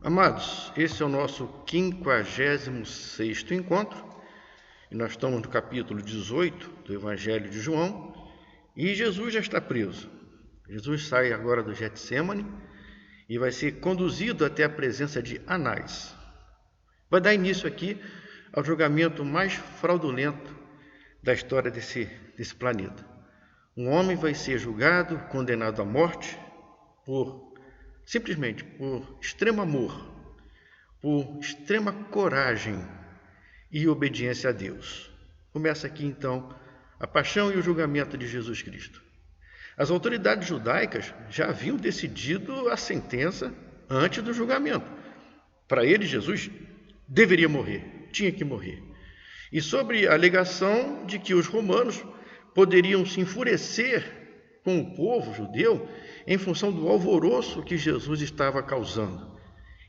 Amados, esse é o nosso 56º encontro e nós estamos no capítulo 18 do Evangelho de João e Jesus já está preso. Jesus sai agora do Getsêmani e vai ser conduzido até a presença de Anás. Vai dar início aqui ao julgamento mais fraudulento da história desse planeta. Um homem vai ser julgado, condenado à morte simplesmente por extremo amor, por extrema coragem e obediência a Deus. Começa aqui então a paixão e o julgamento de Jesus Cristo. As autoridades judaicas já haviam decidido a sentença antes do julgamento. Para eles, Jesus deveria morrer, tinha que morrer. E sobre a alegação de que os romanos poderiam se enfurecer com o povo judeu em função do alvoroço que Jesus estava causando.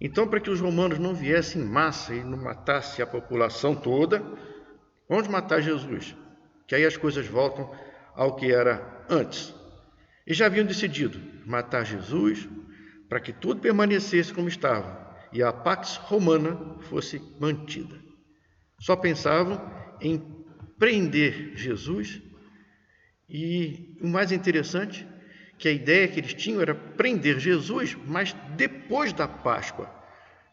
Então, para que os romanos não viessem em massa e não matassem a população toda, vamos matar Jesus, que aí as coisas voltam ao que era antes. E já haviam decidido matar Jesus para que tudo permanecesse como estava e a Pax Romana fosse mantida. Só pensavam em prender Jesus e o mais interessante que a ideia que eles tinham era prender Jesus, mas depois da Páscoa.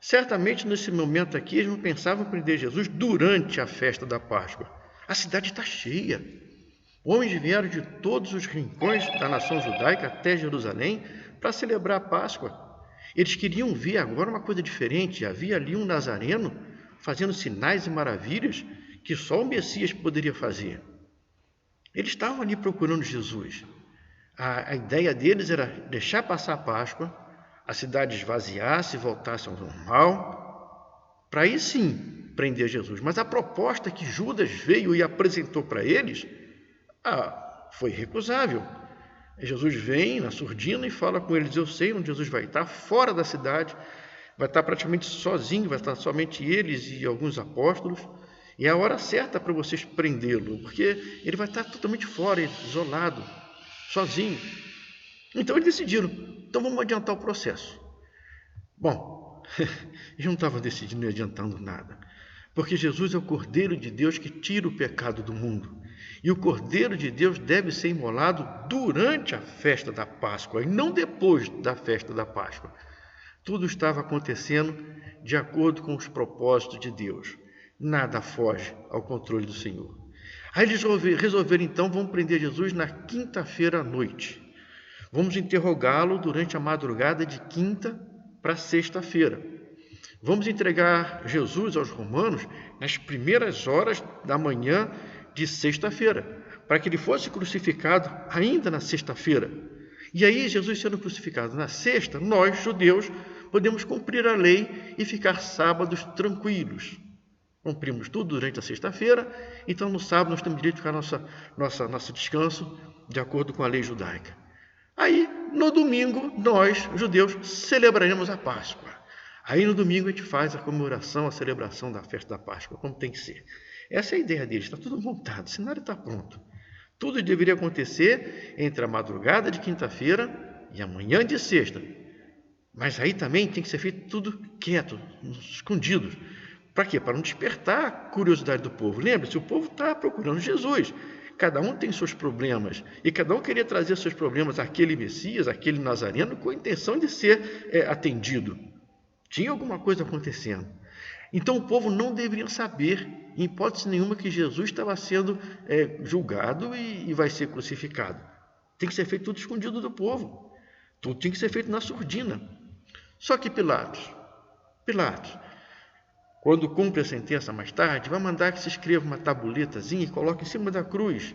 Certamente nesse momento aqui eles não pensavam em prender Jesus durante a festa da Páscoa. A cidade está cheia. Homens vieram de todos os rincões da nação judaica até Jerusalém para celebrar a Páscoa. Eles queriam ver agora uma coisa diferente. Havia ali um nazareno fazendo sinais e maravilhas que só o Messias poderia fazer. Eles estavam ali procurando Jesus. A ideia deles era deixar passar a Páscoa, a cidade esvaziasse e voltasse ao normal, para aí sim prender Jesus. Mas a proposta que Judas veio e apresentou para eles foi recusável. Jesus vem na surdina e fala com eles: eu sei onde Jesus vai estar, fora da cidade, vai estar praticamente sozinho, vai estar somente eles e alguns apóstolos, e é a hora certa para vocês prendê-lo, porque ele vai estar totalmente fora, isolado, sozinho. Então eles decidiram: então vamos adiantar o processo. Bom, eles não estavam decidindo e adiantando nada, porque Jesus é o Cordeiro de Deus que tira o pecado do mundo. E o Cordeiro de Deus deve ser imolado durante a festa da Páscoa e não depois da festa da Páscoa. Tudo estava acontecendo de acordo com os propósitos de Deus. Nada foge ao controle do Senhor. Aí eles resolveram então, vamos prender Jesus na quinta-feira à noite. Vamos interrogá-lo durante a madrugada de quinta para sexta-feira. Vamos entregar Jesus aos romanos nas primeiras horas da manhã de sexta-feira, para que ele fosse crucificado ainda na sexta-feira. E aí, Jesus sendo crucificado na sexta, nós, judeus, podemos cumprir a lei e ficar sábados tranquilos. Cumprimos tudo durante a sexta-feira, então no sábado nós temos direito de ficar nosso descanso de acordo com a lei judaica. Aí, no domingo, nós, judeus, celebraremos a Páscoa. Aí no domingo a gente faz a comemoração, a celebração da festa da Páscoa, como tem que ser. Essa é a ideia deles, está tudo montado, o cenário está pronto. Tudo deveria acontecer entre a madrugada de quinta-feira e a manhã de sexta. Mas aí também tem que ser feito tudo quieto, escondido. Para quê? Para não despertar a curiosidade do povo. Lembre-se, o povo está procurando Jesus. Cada um tem seus problemas. E cada um queria trazer seus problemas àquele Messias, àquele Nazareno, com a intenção de ser atendido. Tinha alguma coisa acontecendo. Então o povo não deveria saber, em hipótese nenhuma, que Jesus estava sendo julgado e vai ser crucificado. Tem que ser feito tudo escondido do povo. Tudo tem que ser feito na surdina. Só que Pilatos, quando cumpre a sentença mais tarde, vai mandar que se escreva uma tabuletazinha e coloque em cima da cruz.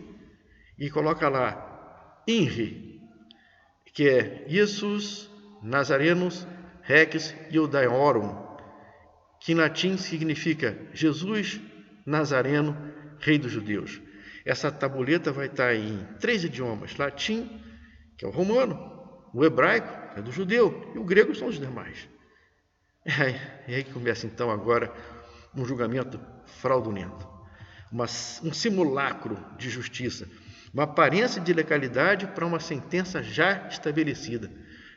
E coloca lá, INRI, que é Jesus Nazarenus Rex Iudaeorum, que em latim significa Jesus Nazareno, Rei dos Judeus. Essa tabuleta vai estar em 3 idiomas: latim, que é o romano, o hebraico, que é do judeu, e o grego são os demais. E aí começa então agora um julgamento fraudulento, um simulacro de justiça, uma aparência de legalidade para uma sentença já estabelecida.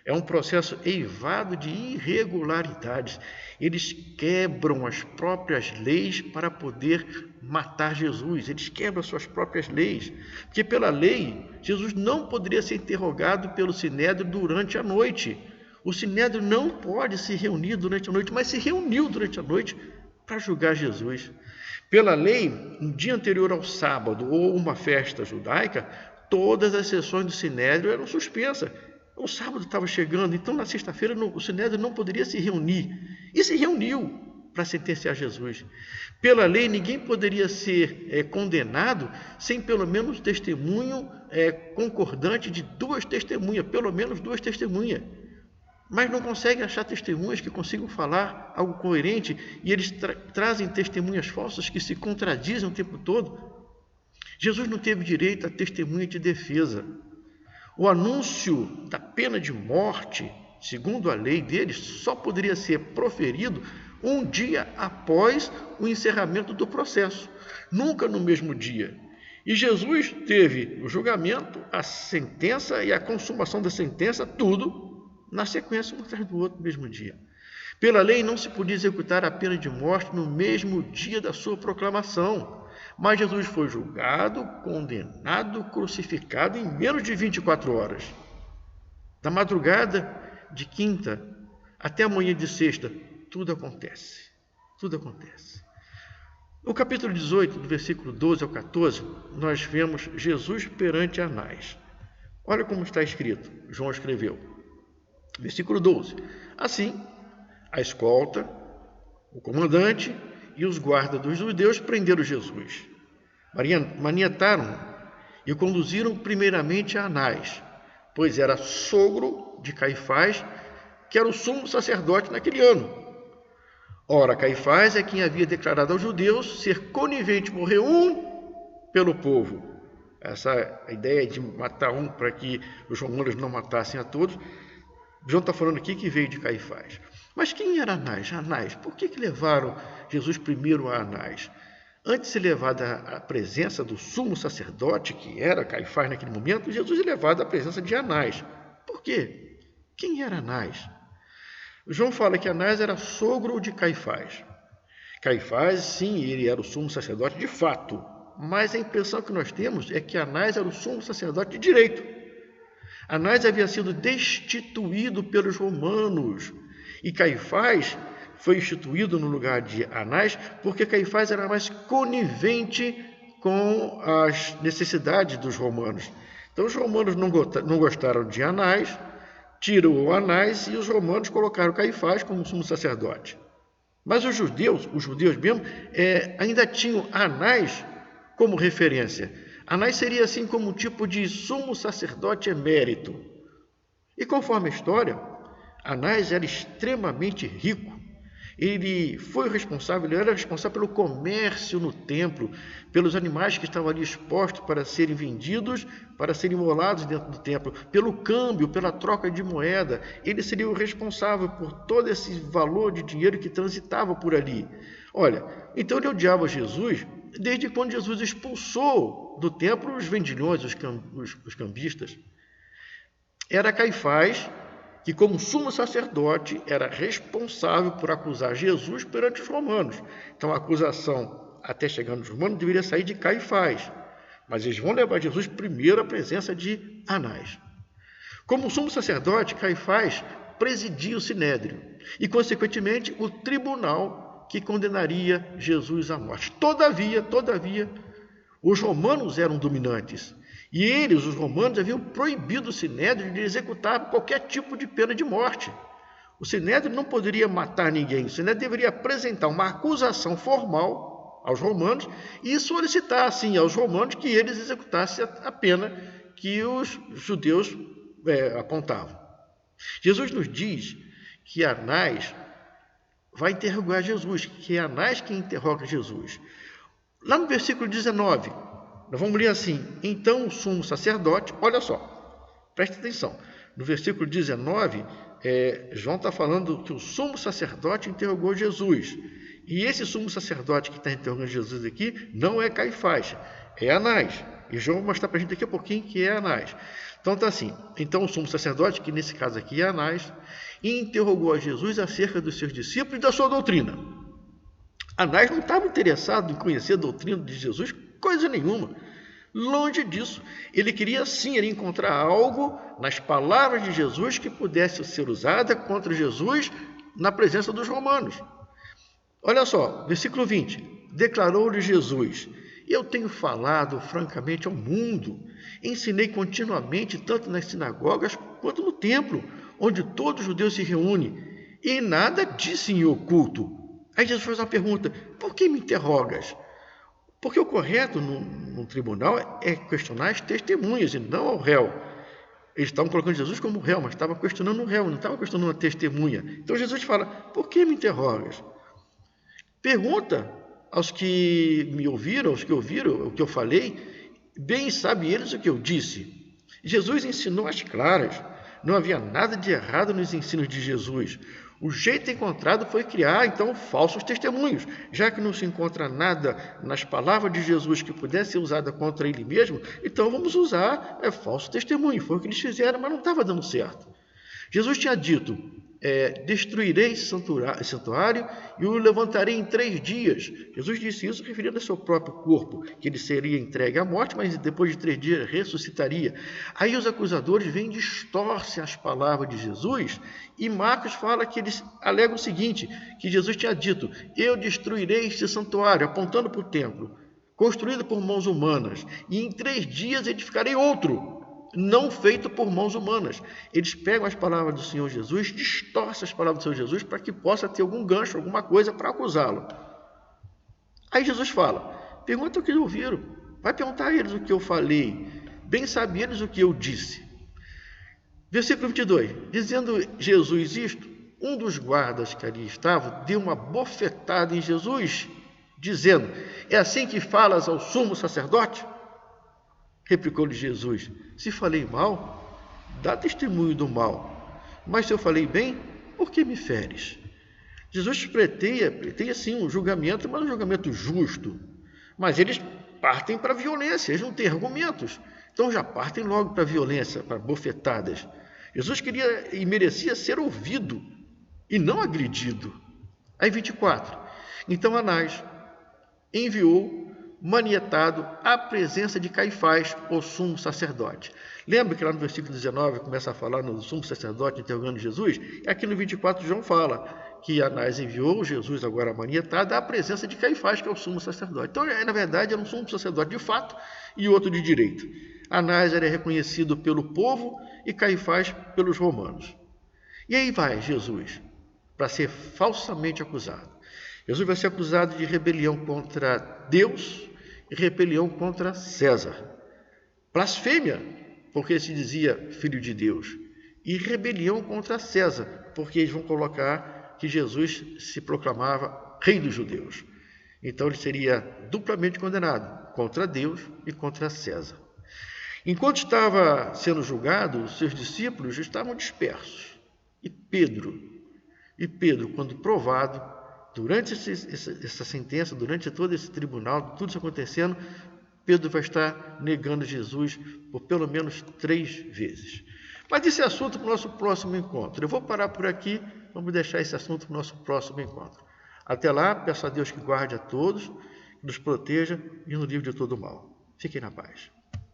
É um processo eivado de irregularidades. Eles quebram as próprias leis para poder matar Jesus. Eles quebram as suas próprias leis. Porque pela lei, Jesus não poderia ser interrogado pelo Sinédrio durante a noite. O Sinédrio não pode se reunir durante a noite, mas se reuniu durante a noite para julgar Jesus. Pela lei, no dia anterior ao sábado ou uma festa judaica, todas as sessões do Sinédrio eram suspensas. O sábado estava chegando, então na sexta-feira o Sinédrio não poderia se reunir. E se reuniu para sentenciar Jesus. Pela lei, ninguém poderia ser condenado sem pelo menos testemunho concordante de duas testemunhas, pelo menos duas testemunhas. Mas não conseguem achar testemunhas que consigam falar algo coerente e eles trazem testemunhas falsas que se contradizem o tempo todo. Jesus não teve direito a testemunha de defesa. O anúncio da pena de morte, segundo a lei deles, só poderia ser proferido um dia após o encerramento do processo, nunca no mesmo dia. E Jesus teve o julgamento, a sentença e a consumação da sentença, tudo na sequência, um atrás do outro, no mesmo dia. Pela lei, não se podia executar a pena de morte no mesmo dia da sua proclamação. Mas Jesus foi julgado, condenado, crucificado em menos de 24 horas. Da madrugada de quinta até a manhã de sexta, tudo acontece. Tudo acontece. No capítulo 18, do versículo 12 ao 14, nós vemos Jesus perante Anás. Olha como está escrito, João escreveu. Versículo 12. Assim, a escolta, o comandante e os guardas dos judeus prenderam Jesus. Maniataram e o conduziram primeiramente a Anás, pois era sogro de Caifás, que era o sumo sacerdote naquele ano. Ora, Caifás é quem havia declarado aos judeus ser conivente morrer um pelo povo. Essa ideia de matar um para que os romanos não matassem a todos, João está falando aqui que veio de Caifás. Mas quem era Anás? Anás, por que levaram Jesus primeiro a Anás? Antes de ser levado à presença do sumo sacerdote, que era Caifás naquele momento, Jesus é levado à presença de Anás. Por quê? Quem era Anás? João fala que Anás era sogro de Caifás. Caifás, sim, ele era o sumo sacerdote de fato, mas a impressão que nós temos é que Anás era o sumo sacerdote de direito. Anás havia sido destituído pelos romanos e Caifás foi instituído no lugar de Anás porque Caifás era mais conivente com as necessidades dos romanos. Então os romanos não gostaram de Anás, tirou Anás e os romanos colocaram Caifás como sumo sacerdote. Mas os judeus mesmo, ainda tinham Anás como referência. Anás seria assim como um tipo de sumo sacerdote emérito. E conforme a história, Anás era extremamente rico. Ele era responsável pelo comércio no templo, pelos animais que estavam ali expostos para serem vendidos, para serem imolados dentro do templo, pelo câmbio, pela troca de moeda. Ele seria o responsável por todo esse valor de dinheiro que transitava por ali. Olha, então ele odiava Jesus desde quando Jesus expulsou do templo os vendilhões, os cambistas. Era Caifás que, como sumo sacerdote, era responsável por acusar Jesus perante os romanos. Então, a acusação, até chegar nos romanos, deveria sair de Caifás. Mas eles vão levar Jesus primeiro à presença de Anás. Como sumo sacerdote, Caifás presidia o Sinédrio e, consequentemente, o tribunal que condenaria Jesus à morte. Todavia, os romanos eram dominantes. E eles, os romanos, haviam proibido o Sinédrio de executar qualquer tipo de pena de morte. O Sinédrio não poderia matar ninguém. O Sinédrio deveria apresentar uma acusação formal aos romanos e solicitar, assim, aos romanos que eles executassem a pena que os judeus apontavam. Jesus nos diz que Anás vai interrogar Jesus, que é Anás quem interroga Jesus. Lá no versículo 19... nós vamos ler assim: então o sumo sacerdote, olha só, preste atenção, no versículo 19, João está falando que o sumo sacerdote interrogou Jesus, e esse sumo sacerdote que está interrogando Jesus aqui não é Caifás, é Anás. E João vai mostrar para a gente daqui a pouquinho que é Anás. Então está assim. Então o sumo sacerdote, que nesse caso aqui é Anás, interrogou a Jesus acerca dos seus discípulos e da sua doutrina. Anás não estava interessado em conhecer a doutrina de Jesus, coisa nenhuma. Longe disso, ele queria sim encontrar algo nas palavras de Jesus que pudesse ser usada contra Jesus na presença dos romanos. Olha só, versículo 20. Declarou-lhe Jesus: eu tenho falado francamente ao mundo, ensinei continuamente tanto nas sinagogas quanto no templo, onde todo judeu se reúne, e nada disse em oculto. Aí Jesus faz uma pergunta: por que me interrogas? Porque o correto no tribunal é questionar as testemunhas e não ao réu. Eles estavam colocando Jesus como réu, mas estavam questionando o réu, não estavam questionando a testemunha. Então Jesus fala: por que me interrogas? Pergunta aos que me ouviram, aos que ouviram o que eu falei, bem sabe eles o que eu disse. Jesus ensinou às claras. Não havia nada de errado nos ensinos de Jesus. O jeito encontrado foi criar, então, falsos testemunhos. Já que não se encontra nada nas palavras de Jesus que pudesse ser usada contra ele mesmo, então vamos usar falso testemunho. Foi o que eles fizeram, mas não estava dando certo. Jesus tinha dito: destruirei esse santuário e o levantarei em 3 dias. Jesus disse isso referindo ao seu próprio corpo, que ele seria entregue à morte, mas depois de 3 dias ressuscitaria. Aí os acusadores vêm e distorcem as palavras de Jesus, e Marcos fala que eles alegam o seguinte, que Jesus tinha dito: eu destruirei este santuário, apontando para o templo, construído por mãos humanas, e em 3 dias edificarei outro, não feito por mãos humanas. Eles pegam as palavras do Senhor Jesus, distorcem as palavras do Senhor Jesus para que possa ter algum gancho, alguma coisa para acusá-lo. Aí Jesus fala: pergunta o que ouviram, vai perguntar a eles o que eu falei, bem sabe eles o que eu disse. Versículo 22, dizendo Jesus isto, um dos guardas que ali estava deu uma bofetada em Jesus, dizendo: é assim que falas ao sumo sacerdote? Replicou-lhe Jesus: se falei mal, dá testemunho do mal. Mas se eu falei bem, por que me feres? Jesus pleiteia sim um julgamento, mas um julgamento justo. Mas eles partem para a violência, eles não têm argumentos. Então já partem logo para a violência, para bofetadas. Jesus queria e merecia ser ouvido e não agredido. Aí 24. Então Anás enviou manietado à presença de Caifás, o sumo sacerdote. Lembra que lá no versículo 19 começa a falar no sumo sacerdote interrogando Jesus? E aqui no 24 João fala que Anás enviou Jesus agora manietado à presença de Caifás, que é o sumo sacerdote. Então, na verdade, era um sumo sacerdote de fato e outro de direito. Anás era reconhecido pelo povo e Caifás pelos romanos. E aí vai Jesus para ser falsamente acusado. Jesus vai ser acusado de rebelião contra Deus e rebelião contra César. Blasfêmia, porque se dizia filho de Deus. E rebelião contra César, porque eles vão colocar que Jesus se proclamava rei dos judeus. Então ele seria duplamente condenado contra Deus e contra César. Enquanto estava sendo julgado, os seus discípulos estavam dispersos. E Pedro, quando provado, durante essa sentença, durante todo esse tribunal, tudo isso acontecendo, Pedro vai estar negando Jesus por pelo menos 3 vezes. Mas esse é assunto para o nosso próximo encontro. Eu vou parar por aqui, vamos deixar esse assunto para o nosso próximo encontro. Até lá, peço a Deus que guarde a todos, que nos proteja e nos livre de todo mal. Fiquem na paz.